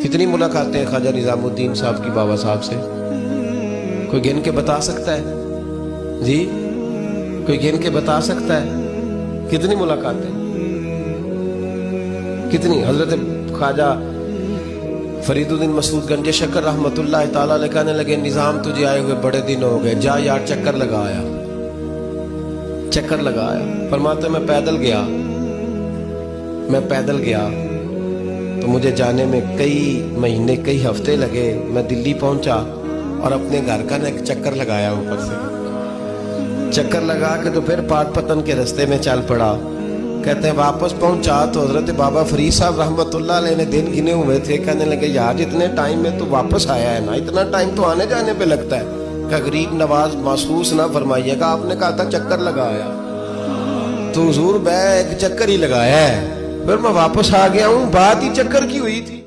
کتنی ملاقاتیں ہیں خواجہ نظام الدین صاحب کی بابا صاحب سے؟ کوئی گن کے بتا سکتا ہے؟ جی کوئی گن کے بتا سکتا ہے کتنی ملاقاتیں؟ کتنی؟ حضرت خواجہ فرید الدین مسعود گنج شکر رحمت اللہ تعالیٰ علیہ کہنے لگے نظام تجھے آئے ہوئے بڑے دن ہو گئے، جا یار چکر لگایا، چکر لگایا۔ فرماتے میں پیدل گیا تو مجھے جانے میں کئی مہینے کئی ہفتے لگے۔ میں دلی پہنچا اور اپنے گھر کا ایک چکر لگایا، اوپر سے چکر لگا کے تو پھر پاٹ پتن کے رستے میں چل پڑا۔ کہتے ہیں واپس پہنچا تو حضرت بابا فرید صاحب رحمت اللہ علیہ نے دن گنے ہوئے تھے۔ کہنے لگے یار اتنے ٹائم میں تو واپس آیا ہے نا، اتنا ٹائم تو آنے جانے پہ لگتا ہے، کہ غریب نواز محسوس نہ فرمائیے گا، آپ نے کہا تھا چکر لگایا تو حضور میں ایک چکر ہی لگایا ہے، پھر میں واپس آ گیا ہوں، بات ہی چکر کی ہوئی تھی۔